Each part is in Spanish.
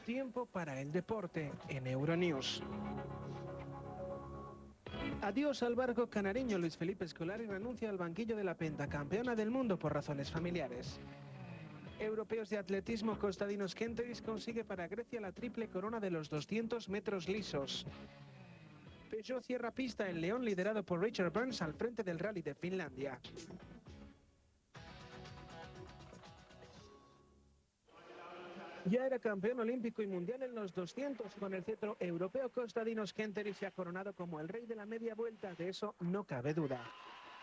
Tiempo para el deporte en Euronews. Adiós al barco canareño. Luis Felipe Scolari renuncia al banquillo de la pentacampeona del mundo por razones familiares. Europeos de atletismo, Kostadinos Kenteris consigue para Grecia la triple corona de los 200 metros lisos. Peugeot cierra pista en León, liderado por Richard Burns al frente del Rally de Finlandia. Ya era campeón olímpico y mundial en los 200 con el cetro europeo. Kostadinos Kenteris se ha coronado como el rey de la media vuelta, de eso no cabe duda.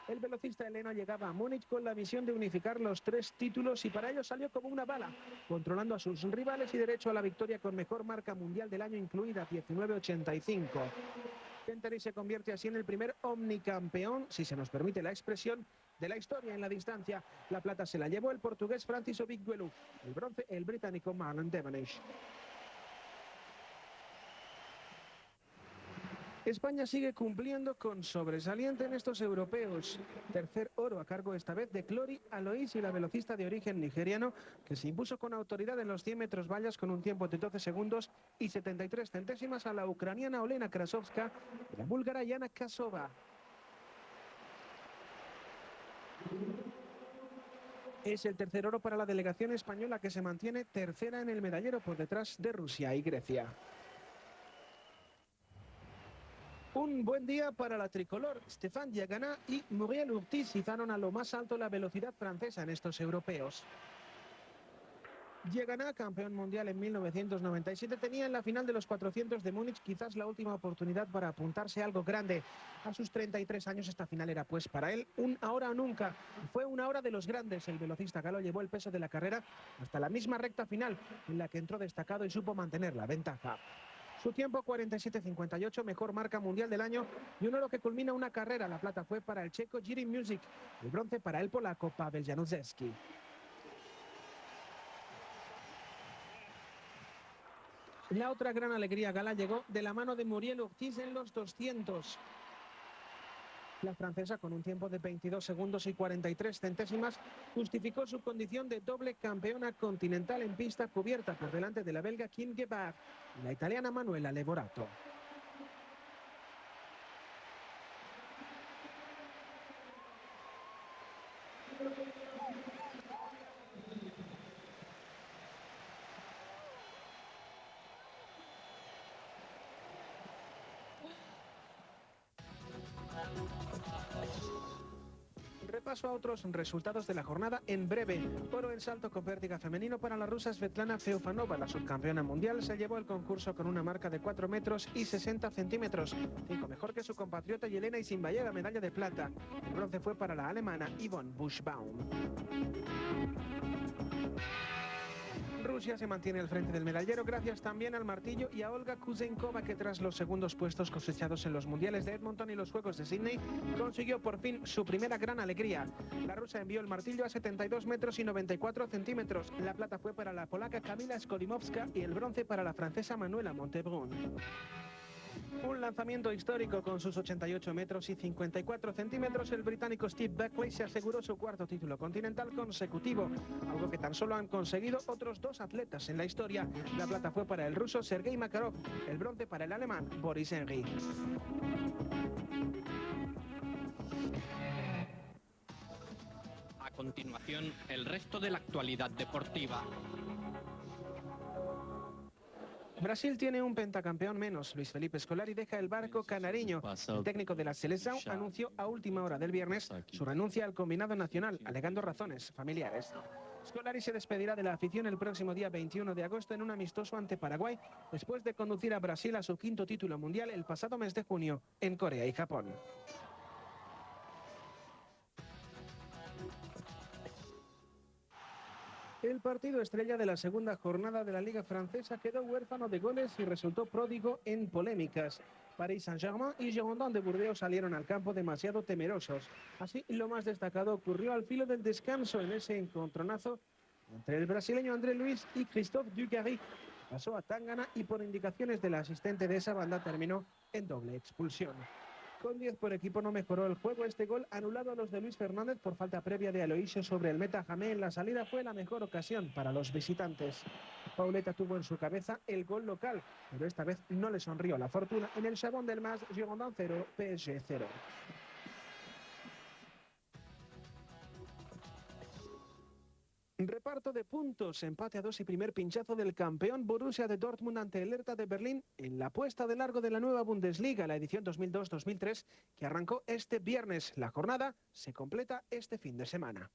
El velocista heleno llegaba a Múnich con la misión de unificar los 3 títulos y para ello salió como una bala, controlando a sus rivales y derecho a la victoria con mejor marca mundial del año incluida, 19.85. Kenteris se convierte así en el primer omnicampeón, si se nos permite la expresión, de la historia en la distancia. La plata se la llevó el portugués Francis Obiguelu, el bronce el británico Marlon Devonish. España sigue cumpliendo con sobresaliente en estos europeos. Tercer oro a cargo esta vez de Clori Alois y la velocista de origen nigeriano, que se impuso con autoridad en los 100 metros vallas con un tiempo de 12 segundos y 73 centésimas a la ucraniana Olena Krasovska y la búlgara Yana Kasova. Es el tercer oro para la delegación española, que se mantiene tercera en el medallero por detrás de Rusia y Grecia. Un buen día para la tricolor. Stéphane Diagana y Muriel Urtiz izaron a lo más alto la velocidad francesa en estos europeos. Diagana, campeón mundial en 1997, tenía en la final de los 400 de Múnich quizás la última oportunidad para apuntarse a algo grande. A sus 33 años esta final era pues para él un ahora o nunca. Fue una hora de los grandes. El velocista galo llevó el peso de la carrera hasta la misma recta final, en la que entró destacado y supo mantener la ventaja. Su tiempo 47.58, mejor marca mundial del año y un oro que culmina una carrera. La plata fue para el checo Jiří Music, el bronce para el polaco Pavel Januszewski. La otra gran alegría gala llegó de la mano de Muriel Urtiz en los 200. La francesa, con un tiempo de 22 segundos y 43 centésimas, justificó su condición de doble campeona continental en pista cubierta por delante de la belga Kim Gebhardt y la italiana Manuela Leborato. Repaso a otros resultados de la jornada en breve. Oro en salto con pértiga femenino para la rusa Svetlana Feofanova. La subcampeona mundial se llevó el concurso con una marca de 4 metros y 60 centímetros, 5 mejor que su compatriota Yelena Isinbayeva, medalla de plata. El bronce fue para la alemana Yvonne Buschbaum. Rusia se mantiene al frente del medallero gracias también al martillo y a Olga Kuzenkova, que tras los segundos puestos cosechados en los mundiales de Edmonton y los Juegos de Sydney consiguió por fin su primera gran alegría. La rusa envió el martillo a 72 metros y 94 centímetros. La plata fue para la polaca Kamila Skolimowska y el bronce para la francesa Manuela Montebrun. Un lanzamiento histórico con sus 88 metros y 54 centímetros. El británico Steve Buckley se aseguró su cuarto título continental consecutivo, algo que tan solo han conseguido otros 2 atletas en la historia. La plata fue para el ruso Sergei Makarov, el bronce para el alemán Boris Henry. A continuación, el resto de la actualidad deportiva. Brasil tiene un pentacampeón menos. Luis Felipe Scolari deja el barco canareño. El técnico de la selección anunció a última hora del viernes su renuncia al combinado nacional, alegando razones familiares. Scolari se despedirá de la afición el próximo día 21 de agosto en un amistoso ante Paraguay, después de conducir a Brasil a su 5º título mundial el pasado mes de junio en Corea y Japón. El partido estrella de la segunda jornada de la Liga Francesa quedó huérfano de goles y resultó pródigo en polémicas. Paris Saint-Germain y Girondins de Burdeos salieron al campo demasiado temerosos. Así, lo más destacado ocurrió al filo del descanso en ese encontronazo entre el brasileño André Luiz y Christophe Dugarry. Pasó a Tangana y por indicaciones del asistente de esa banda terminó en doble expulsión. Con 10 por equipo no mejoró el juego. Este gol, anulado a los de Luis Fernández por falta previa de Aloisio sobre el meta Jamé en la salida, fue la mejor ocasión para los visitantes. Pauleta tuvo en su cabeza el gol local, pero esta vez no le sonrió la fortuna en el Chabón del Mas, Girondin 0, PSG 0. Reparto de puntos, empate a 2 y primer pinchazo del campeón Borussia de Dortmund ante el Hertha de Berlín en la puesta de largo de la nueva Bundesliga, la edición 2002-2003, que arrancó este viernes. La jornada se completa este fin de semana.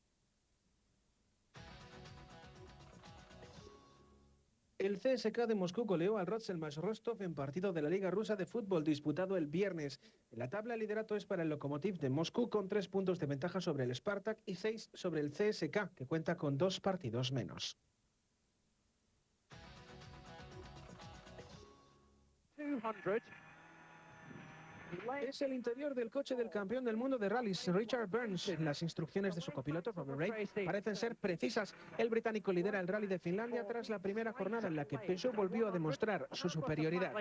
El CSKA de Moscú goleó al Rostov Rostov en partido de la Liga Rusa de Fútbol disputado el viernes. En la tabla el liderato es para el Lokomotiv de Moscú con 3 puntos de ventaja sobre el Spartak y 6 sobre el CSKA, que cuenta con 2 partidos menos. 200. Es el interior del coche del campeón del mundo de rallies, Richard Burns. Las instrucciones de su copiloto, Robert Ray, parecen ser precisas. El británico lidera el rally de Finlandia tras la primera jornada en la que Peugeot volvió a demostrar su superioridad.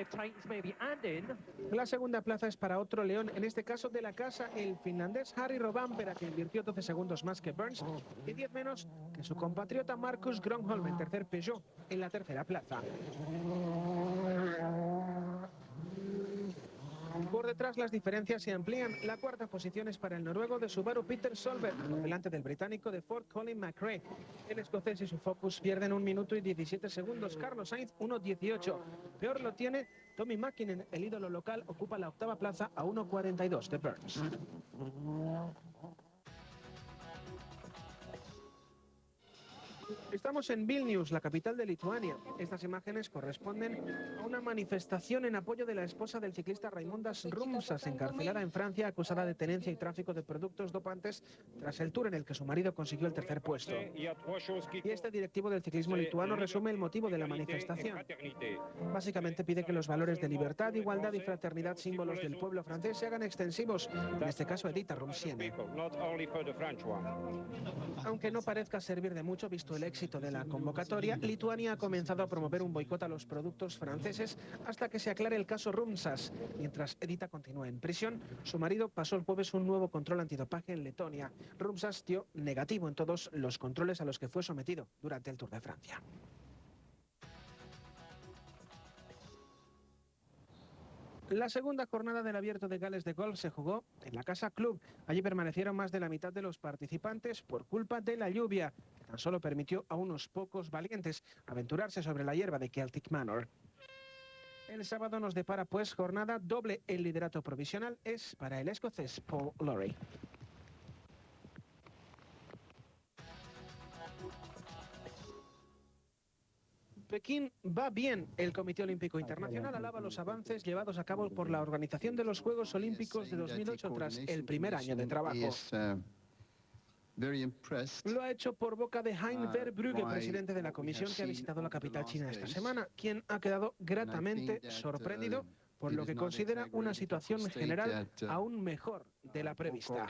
La segunda plaza es para otro león, en este caso de la casa, el finlandés Harry Rovanperä, que invirtió 12 segundos más que Burns y 10 menos que su compatriota Marcus Gronholm, el tercer Peugeot, en la tercera plaza. Por detrás las diferencias se amplían. La cuarta posición es para el noruego de Subaru Peter Solberg, por delante del británico de Ford Colin McRae. El escocés y su Focus pierden 1 minuto y 17 segundos. Carlos Sainz 1:18. Peor lo tiene Tommy Mäkinen. El ídolo local ocupa la octava plaza a 1:42 de Burns. Estamos en Vilnius, la capital de Lituania. Estas imágenes corresponden a una manifestación en apoyo de la esposa del ciclista Raimondas Rumsas, encarcelada en Francia, acusada de tenencia y tráfico de productos dopantes tras el tour en el que su marido consiguió el tercer puesto. Y este directivo del ciclismo lituano resume el motivo de la manifestación. Básicamente pide que los valores de libertad, igualdad y fraternidad, símbolos del pueblo francés, se hagan extensivos, en este caso Edita Rumsiene. Aunque no parezca servir de mucho visto el éxito de la convocatoria, Lituania ha comenzado a promover un boicot a los productos franceses hasta que se aclare el caso Rumsas. Mientras Edita continúa en prisión, su marido pasó el jueves un nuevo control antidopaje en Letonia. Rumsas dio negativo en todos los controles a los que fue sometido durante el Tour de Francia. La segunda jornada del Abierto de Gales de Golf se jugó en la Casa Club. Allí permanecieron más de la mitad de los participantes por culpa de la lluvia, que tan solo permitió a unos pocos valientes aventurarse sobre la hierba de Celtic Manor. El sábado nos depara pues jornada doble. El liderato provisional es para el escocés Paul Lawrie. Pekín va bien. El Comité Olímpico Internacional alaba los avances llevados a cabo por la organización de los Juegos Olímpicos de 2008 tras el primer año de trabajo. Lo ha hecho por boca de Hein Verbrugge, presidente de la comisión que ha visitado la capital china esta semana, quien ha quedado gratamente sorprendido por lo que considera una situación general aún mejor de la prevista.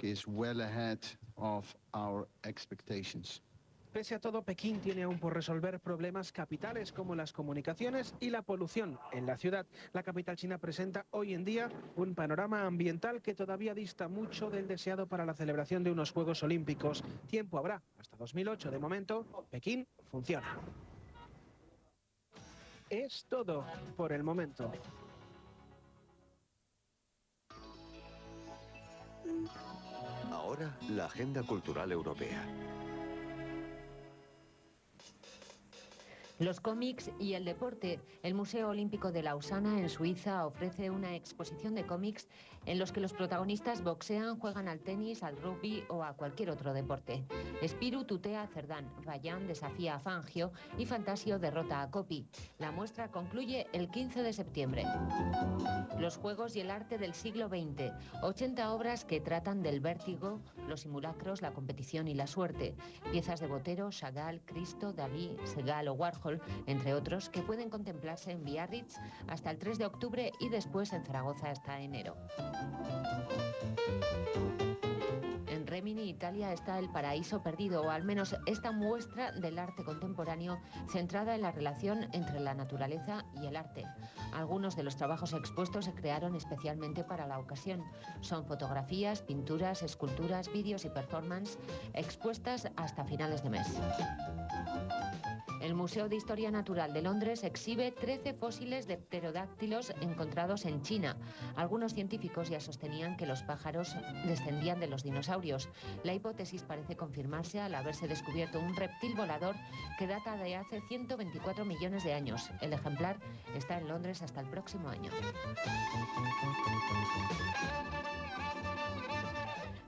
Pese a todo, Pekín tiene aún por resolver problemas capitales como las comunicaciones y la polución en la ciudad. La capital china presenta hoy en día un panorama ambiental que todavía dista mucho del deseado para la celebración de unos Juegos Olímpicos. Tiempo habrá hasta 2008. De momento, Pekín funciona. Es todo por el momento. Ahora, la agenda cultural europea. Los cómics y el deporte. El Museo Olímpico de Lausana, en Suiza, ofrece una exposición de cómics en los que los protagonistas boxean, juegan al tenis, al rugby o a cualquier otro deporte. Spirou tutea a Cerdán, Vaillant desafía a Fangio y Fantasio derrota a Coppi. La muestra concluye el 15 de septiembre. Los juegos y el arte del siglo XX. 80 obras que tratan del vértigo, los simulacros, la competición y la suerte. Piezas de Botero, Chagall, Cristo, Dalí, Segal o Warhol, entre otros, que pueden contemplarse en Biarritz hasta el 3 de octubre y después en Zaragoza hasta enero. En Rimini, Italia, está El Paraíso Perdido, o al menos esta muestra del arte contemporáneo centrada en la relación entre la naturaleza y el arte. Algunos de los trabajos expuestos se crearon especialmente para la ocasión. Son fotografías, pinturas, esculturas, vídeos y performance expuestas hasta finales de mes. El Museo de Historia Natural de Londres exhibe 13 fósiles de pterodáctilos encontrados en China. Algunos científicos ya sostenían que los pájaros descendían de los dinosaurios. La hipótesis parece confirmarse al haberse descubierto un reptil volador que data de hace 124 millones de años. El ejemplar está en Londres hasta el próximo año.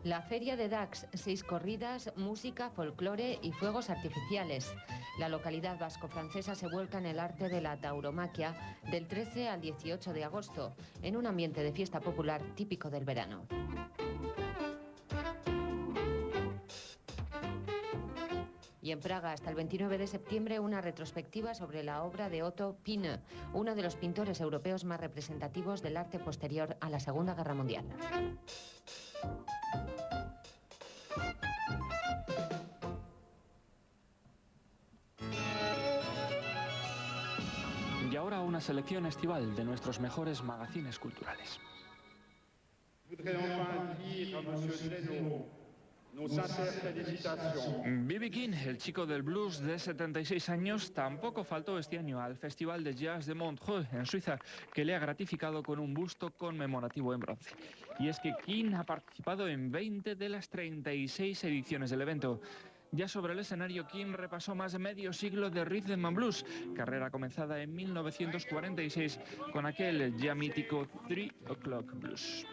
La Feria de Dax, 6 corridas, música, folclore y fuegos artificiales. La localidad vasco-francesa se vuelca en el arte de la tauromaquia del 13 al 18 de agosto, en un ambiente de fiesta popular típico del verano. Y en Praga, hasta el 29 de septiembre, una retrospectiva sobre la obra de Otto Pine, uno de los pintores europeos más representativos del arte posterior a la Segunda Guerra Mundial. Y ahora una selección estival de nuestros mejores magazines culturales. B.B. King, el chico del blues de 76 años, tampoco faltó este año al Festival de Jazz de Montreux, en Suiza, que le ha gratificado con un busto conmemorativo en bronce. Y es que King ha participado en 20 de las 36 ediciones del evento. Ya sobre el escenario, King repasó más de medio siglo de rhythm and blues, carrera comenzada en 1946 con aquel ya mítico 3 O'Clock Blues.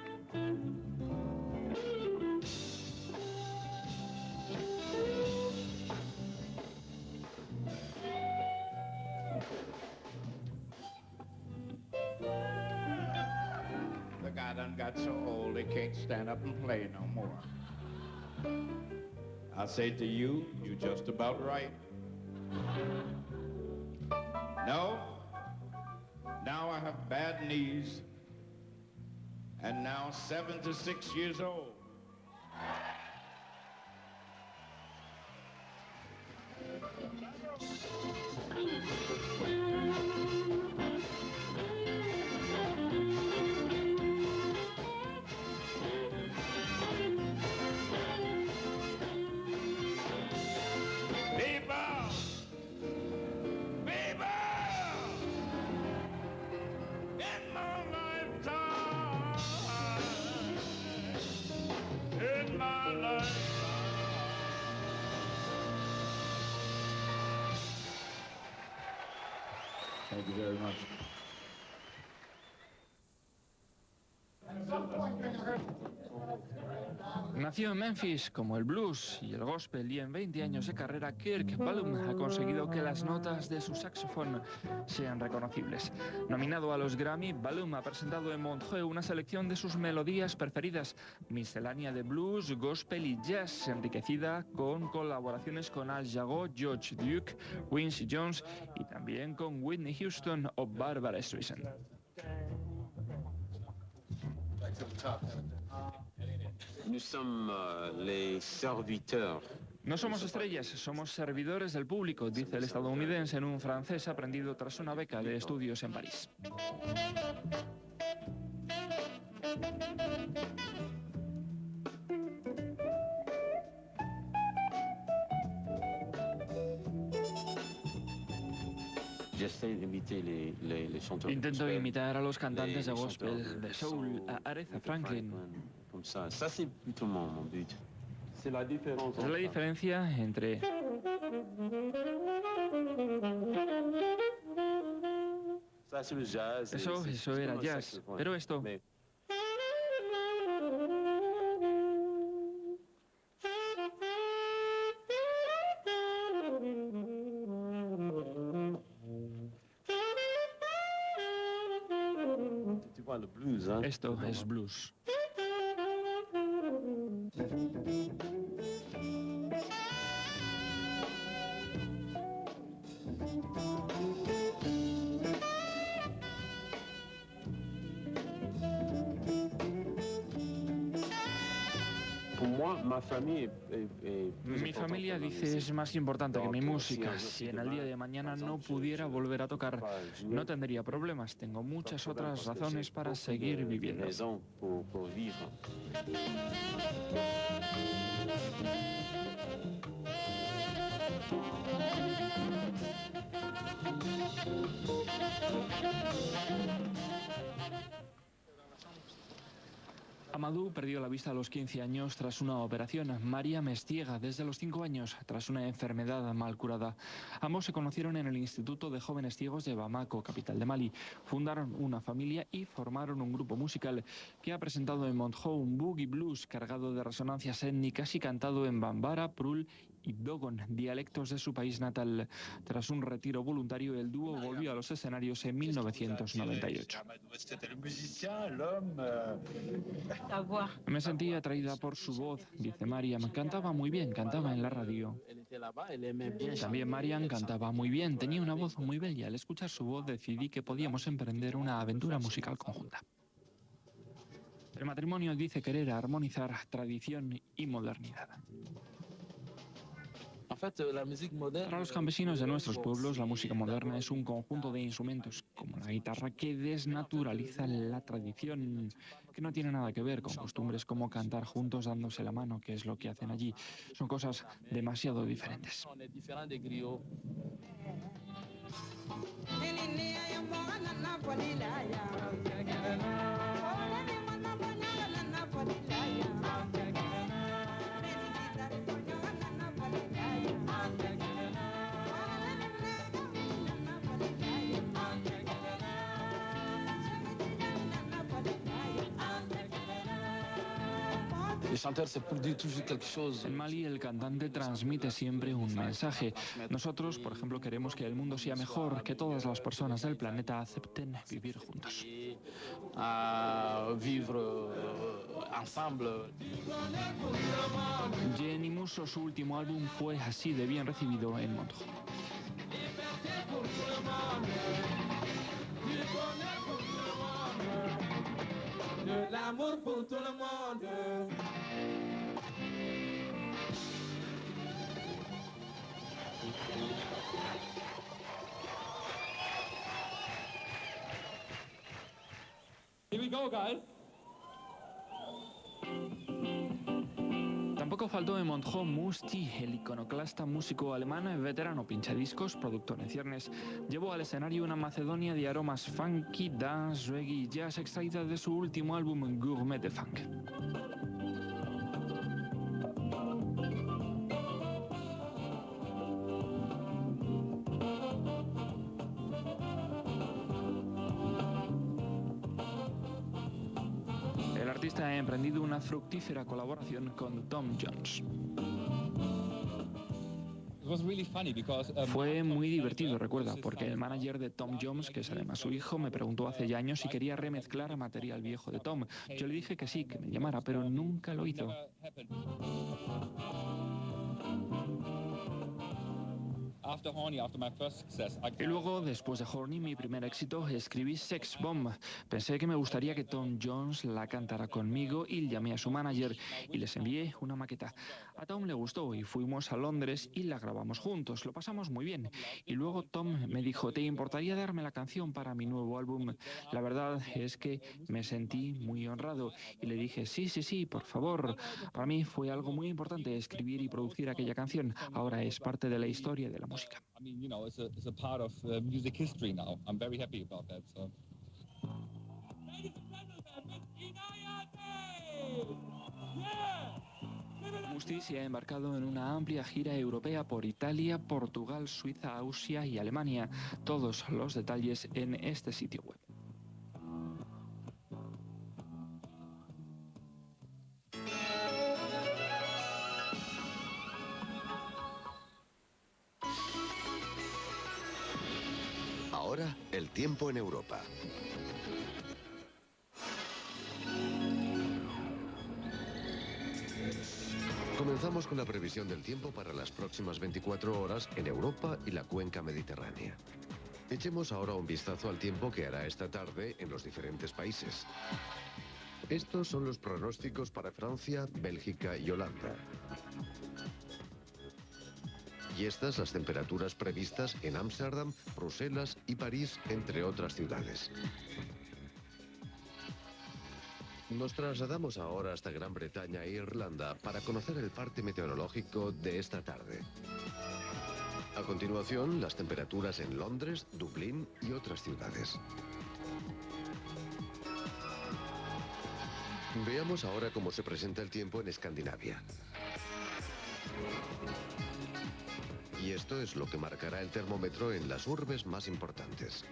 The guy done got so old he can't stand up and play no more. I say to you, you're just about right. No, now I have bad knees, and now 76 years old. Thank you very much. Nació en Memphis como el blues y el gospel, y en 20 años de carrera Kirk Ballum ha conseguido que las notas de su saxofón sean reconocibles. Nominado a los Grammy, Ballum ha presentado en Montreux una selección de sus melodías preferidas, miscelánea de blues, gospel y jazz, enriquecida con colaboraciones con Al Jarreau, George Duke, Quincy Jones y también con Whitney Houston o Barbara Streisand. No somos estrellas, somos servidores del público, dice el estadounidense en un francés aprendido tras una beca de estudios en París. Intento imitar a los cantantes de gospel, de soul, a Aretha Franklin. Es la diferencia entre... Eso era jazz, pero esto... Esto es blues. Mi familia dice es más importante que mi música. Si en el día de mañana no pudiera volver a tocar, no tendría problemas. Tengo muchas otras razones para seguir viviendo. Amadou perdió la vista a los 15 años tras una operación. María Mestiega desde los 5 años tras una enfermedad mal curada. Ambos se conocieron en el Instituto de Jóvenes Ciegos de Bamako, capital de Mali. Fundaron una familia y formaron un grupo musical que ha presentado en Montreux un boogie blues cargado de resonancias étnicas y cantado en Bambara, Prul y Dogon, dialectos de su país natal. Tras un retiro voluntario, el dúo volvió a los escenarios en 1998. Me sentí atraída por su voz, dice Mariam. Cantaba muy bien, cantaba en la radio. También Mariam cantaba muy bien, tenía una voz muy bella. Al escuchar su voz decidí que podíamos emprender una aventura musical conjunta. El matrimonio dice querer armonizar tradición y modernidad. Para los campesinos de nuestros pueblos, la música moderna es un conjunto de instrumentos, como la guitarra, que desnaturaliza la tradición, que no tiene nada que ver con costumbres como cantar juntos dándose la mano, que es lo que hacen allí. Son cosas demasiado diferentes. En Mali, el cantante transmite siempre un mensaje. Nosotros, por ejemplo, queremos que el mundo sea mejor, que todas las personas del planeta acepten vivir juntos. Jenny Musso, su último álbum, fue así de bien recibido en Montreux. Tampoco faltó en Montreux Musti, el iconoclasta músico alemán, veterano pinchadiscos, productor en ciernes. Llevó al escenario una Macedonia de aromas funky, dance, reggae y jazz extraída de su último álbum Gourmet de Funk. El artista ha emprendido una fructífera colaboración con Tom Jones. Fue muy divertido, recuerda, porque el manager de Tom Jones, que es además su hijo, me preguntó hace ya años si quería remezclar material viejo de Tom. Yo le dije que sí, que me llamara, pero nunca lo hizo. Y luego, después de Horny, mi primer éxito, escribí Sex Bomb. Pensé que me gustaría que Tom Jones la cantara conmigo y llamé a su manager y les envié una maqueta. A Tom le gustó y fuimos a Londres y la grabamos juntos. Lo pasamos muy bien. Y luego Tom me dijo, ¿te importaría darme la canción para mi nuevo álbum? La verdad es que me sentí muy honrado y le dije, sí, por favor. Para mí fue algo muy importante escribir y producir aquella canción. Ahora es parte de la historia de la música. It's a part of music history now. I'm very happy about that. So. Ladies and gentlemen, Musti se ha embarcado en una amplia gira europea por Italia, Portugal, Suiza, Austria y Alemania. Todos los detalles en este sitio web. Ahora, el tiempo en Europa. Comenzamos con la previsión del tiempo para las próximas 24 horas en Europa y la cuenca mediterránea. Echemos ahora un vistazo al tiempo que hará esta tarde en los diferentes países. Estos son los pronósticos para Francia, Bélgica y Holanda. Y estas las temperaturas previstas en Ámsterdam, Bruselas y París, entre otras ciudades. Nos trasladamos ahora hasta Gran Bretaña e Irlanda para conocer el parte meteorológico de esta tarde. A continuación, las temperaturas en Londres, Dublín y otras ciudades. Veamos ahora cómo se presenta el tiempo en Escandinavia. Y esto es lo que marcará el termómetro en las urbes más importantes.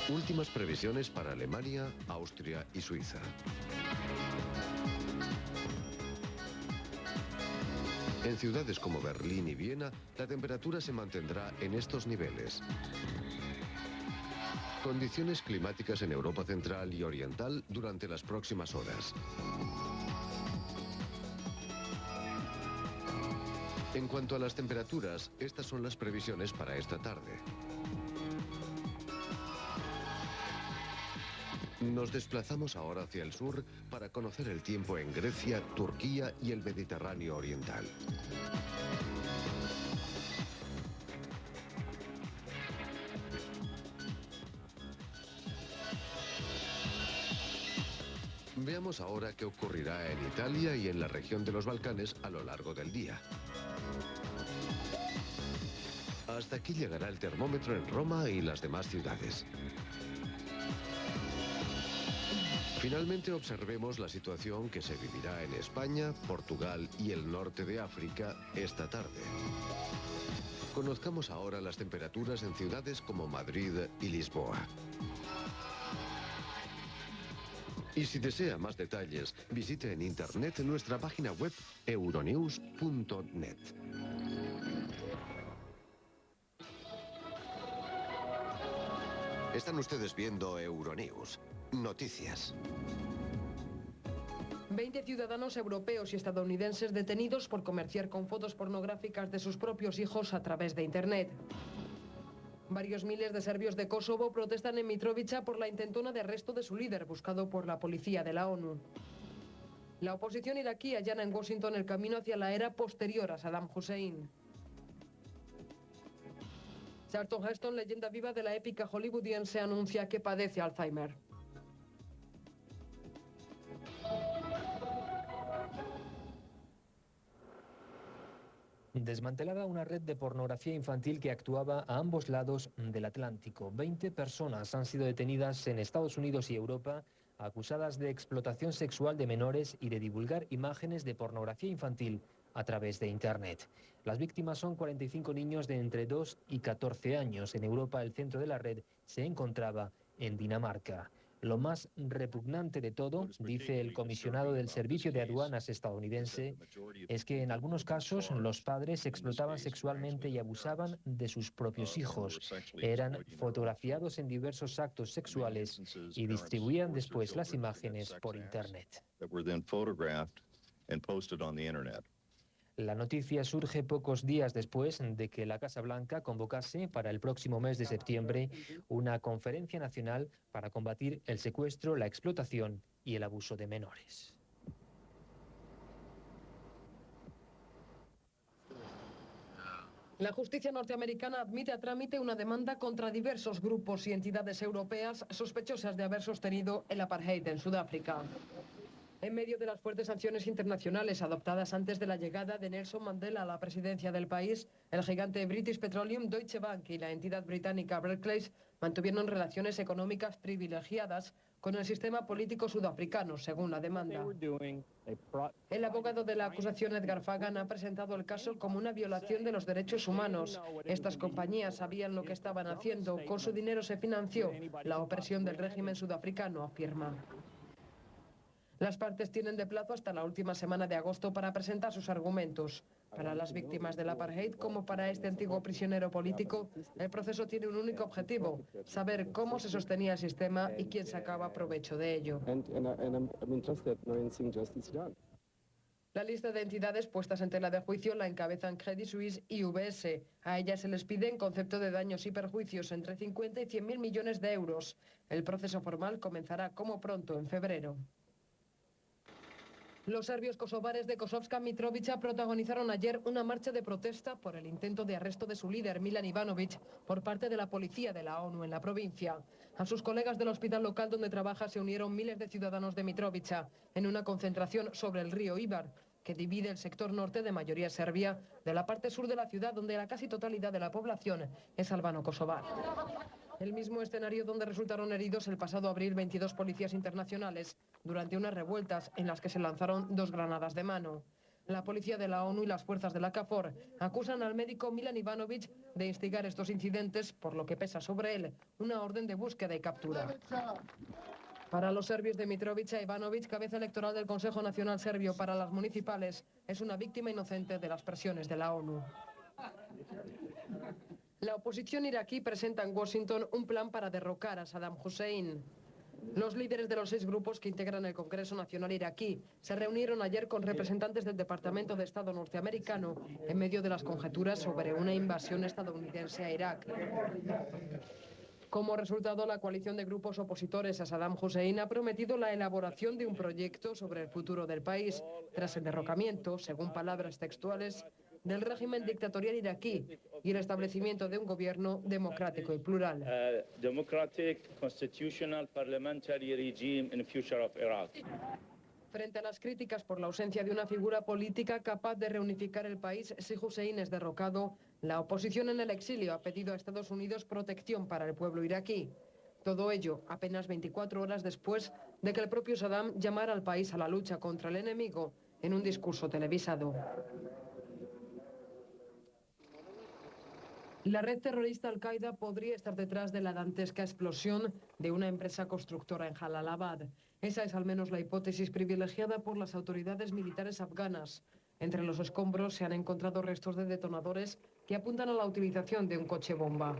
Últimas previsiones para Alemania, Austria y Suiza. En ciudades como Berlín y Viena, la temperatura se mantendrá en estos niveles. Condiciones climáticas en Europa Central y Oriental durante las próximas horas. En cuanto a las temperaturas, estas son las previsiones para esta tarde. Nos desplazamos ahora hacia el sur para conocer el tiempo en Grecia, Turquía y el Mediterráneo Oriental. Veamos ahora qué ocurrirá en Italia y en la región de los Balcanes a lo largo del día. Hasta aquí llegará el termómetro en Roma y las demás ciudades. Finalmente observemos la situación que se vivirá en España, Portugal y el norte de África esta tarde. Conozcamos ahora las temperaturas en ciudades como Madrid y Lisboa. Y si desea más detalles, visite en internet nuestra página web euronews.net. Están ustedes viendo Euronews. Noticias. 20 ciudadanos europeos y estadounidenses detenidos por comerciar con fotos pornográficas de sus propios hijos a través de Internet. Varios miles de serbios de Kosovo protestan en Mitrovica por la intentona de arresto de su líder, buscado por la policía de la ONU. La oposición iraquí allana en Washington el camino hacia la era posterior a Saddam Hussein. Charlton Heston, leyenda viva de la épica hollywoodiense, anuncia que padece Alzheimer. Desmantelada una red de pornografía infantil que actuaba a ambos lados del Atlántico. 20 personas han sido detenidas en Estados Unidos y Europa, acusadas de explotación sexual de menores y de divulgar imágenes de pornografía infantil a través de Internet. Las víctimas son 45 niños de entre 2 y 14 años. En Europa, el centro de la red se encontraba en Dinamarca. Lo más repugnante de todo, dice el comisionado del Servicio de Aduanas estadounidense, es que en algunos casos los padres explotaban sexualmente y abusaban de sus propios hijos. Eran fotografiados en diversos actos sexuales y distribuían después las imágenes por Internet. La noticia surge pocos días después de que la Casa Blanca convocase para el próximo mes de septiembre una conferencia nacional para combatir el secuestro, la explotación y el abuso de menores. La justicia norteamericana admite a trámite una demanda contra diversos grupos y entidades europeas sospechosas de haber sostenido el apartheid en Sudáfrica. En medio de las fuertes sanciones internacionales adoptadas antes de la llegada de Nelson Mandela a la presidencia del país, el gigante British Petroleum, Deutsche Bank y la entidad británica Barclays mantuvieron relaciones económicas privilegiadas con el sistema político sudafricano, según la demanda. El abogado de la acusación, Edgar Fagan, ha presentado el caso como una violación de los derechos humanos. Estas compañías sabían lo que estaban haciendo. Con su dinero se financió la opresión del régimen sudafricano, afirma. Las partes tienen de plazo hasta la última semana de agosto para presentar sus argumentos. Para las víctimas del apartheid, como para este antiguo prisionero político, el proceso tiene un único objetivo: saber cómo se sostenía el sistema y quién sacaba provecho de ello. La lista de entidades puestas en tela de juicio la encabezan Credit Suisse y UBS. A ellas se les pide en concepto de daños y perjuicios entre 50 y 100.000 millones de euros. El proceso formal comenzará como pronto en febrero. Los serbios kosovares de Kosovska Mitrovica protagonizaron ayer una marcha de protesta por el intento de arresto de su líder, Milan Ivanovic, por parte de la policía de la ONU en la provincia. A sus colegas del hospital local donde trabaja se unieron miles de ciudadanos de Mitrovica en una concentración sobre el río Ibar, que divide el sector norte de mayoría serbia de la parte sur de la ciudad, donde la casi totalidad de la población es albano-kosovar. El mismo escenario donde resultaron heridos el pasado abril 22 policías internacionales durante unas revueltas en las que se lanzaron 2 granadas de mano. La policía de la ONU y las fuerzas de la KFOR acusan al médico Milan Ivanovic de instigar estos incidentes, por lo que pesa sobre él una orden de búsqueda y captura. Para los serbios, de Mitrovica, Ivanovic, cabeza electoral del Consejo Nacional Serbio para las municipales, es una víctima inocente de las presiones de la ONU. La oposición iraquí presenta en Washington un plan para derrocar a Saddam Hussein. Los líderes de los 6 grupos que integran el Congreso Nacional iraquí se reunieron ayer con representantes del Departamento de Estado norteamericano en medio de las conjeturas sobre una invasión estadounidense a Irak. Como resultado, la coalición de grupos opositores a Saddam Hussein ha prometido la elaboración de un proyecto sobre el futuro del país, tras el derrocamiento, según palabras textuales, del régimen dictatorial iraquí y el establecimiento de un gobierno democrático y plural. Democratic, constitutional, parliamentary regime in the future of Iraq. Frente a las críticas por la ausencia de una figura política capaz de reunificar el país si Hussein es derrocado, la oposición en el exilio ha pedido a Estados Unidos protección para el pueblo iraquí. Todo ello apenas 24 horas después de que el propio Saddam llamara al país a la lucha contra el enemigo en un discurso televisado. La red terrorista Al-Qaeda podría estar detrás de la dantesca explosión de una empresa constructora en Jalalabad. Esa es al menos la hipótesis privilegiada por las autoridades militares afganas. Entre los escombros se han encontrado restos de detonadores que apuntan a la utilización de un coche bomba.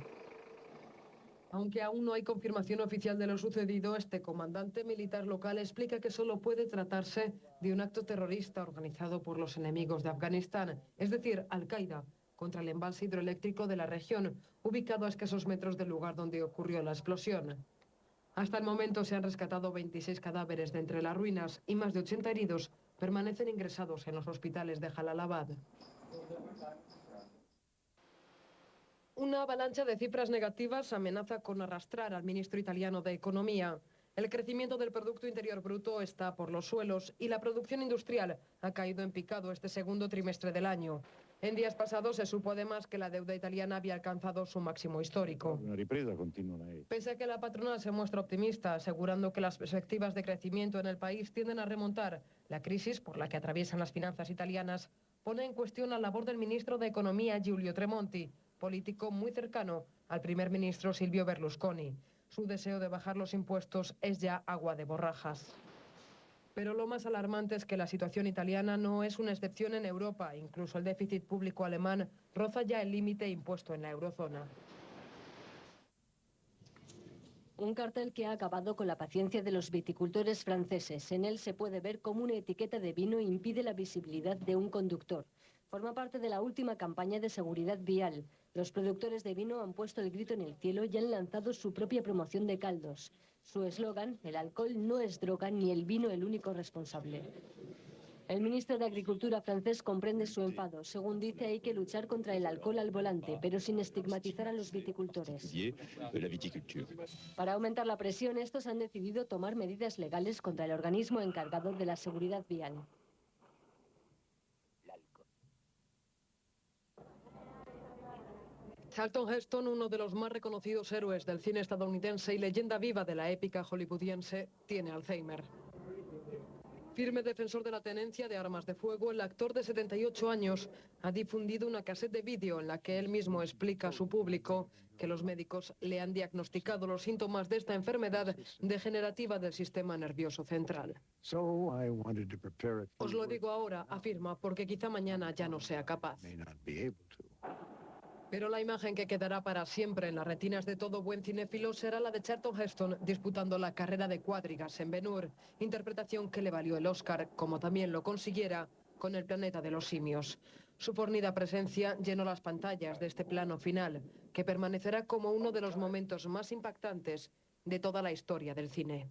Aunque aún no hay confirmación oficial de lo sucedido, este comandante militar local explica que solo puede tratarse de un acto terrorista organizado por los enemigos de Afganistán, es decir, Al-Qaeda, contra el embalse hidroeléctrico de la región, ubicado a escasos metros del lugar donde ocurrió la explosión. Hasta el momento se han rescatado 26 cadáveres de entre las ruinas y más de 80 heridos permanecen ingresados en los hospitales de Jalalabad. Una avalancha de cifras negativas amenaza con arrastrar al ministro italiano de Economía. El crecimiento del Producto Interior Bruto está por los suelos y la producción industrial ha caído en picado este segundo trimestre del año. En días pasados se supo además que la deuda italiana había alcanzado su máximo histórico. Pese a que la patronal se muestra optimista, asegurando que las perspectivas de crecimiento en el país tienden a remontar, la crisis por la que atraviesan las finanzas italianas pone en cuestión la labor del ministro de Economía Giulio Tremonti, político muy cercano al primer ministro Silvio Berlusconi. Su deseo de bajar los impuestos es ya agua de borrajas. Pero lo más alarmante es que la situación italiana no es una excepción en Europa. Incluso el déficit público alemán roza ya el límite impuesto en la eurozona. Un cartel que ha acabado con la paciencia de los viticultores franceses. En él se puede ver cómo una etiqueta de vino impide la visibilidad de un conductor. Forma parte de la última campaña de seguridad vial. Los productores de vino han puesto el grito en el cielo y han lanzado su propia promoción de caldos. Su eslogan, el alcohol no es droga ni el vino el único responsable. El ministro de Agricultura francés comprende su enfado. Según dice, hay que luchar contra el alcohol al volante, pero sin estigmatizar a los viticultores. Para aumentar la presión, estos han decidido tomar medidas legales contra el organismo encargado de la seguridad vial. Charlton Heston, uno de los más reconocidos héroes del cine estadounidense y leyenda viva de la épica hollywoodiense, tiene Alzheimer. Firme defensor de la tenencia de armas de fuego, el actor de 78 años ha difundido una casete de vídeo en la que él mismo explica a su público que los médicos le han diagnosticado los síntomas de esta enfermedad degenerativa del sistema nervioso central. Os lo digo ahora, afirma, porque quizá mañana ya no sea capaz. Pero la imagen que quedará para siempre en las retinas de todo buen cinéfilo será la de Charlton Heston disputando la carrera de cuadrigas en Ben-Hur, interpretación que le valió el Oscar, como también lo consiguiera con El planeta de los simios. Su fornida presencia llenó las pantallas de este plano final, que permanecerá como uno de los momentos más impactantes de toda la historia del cine.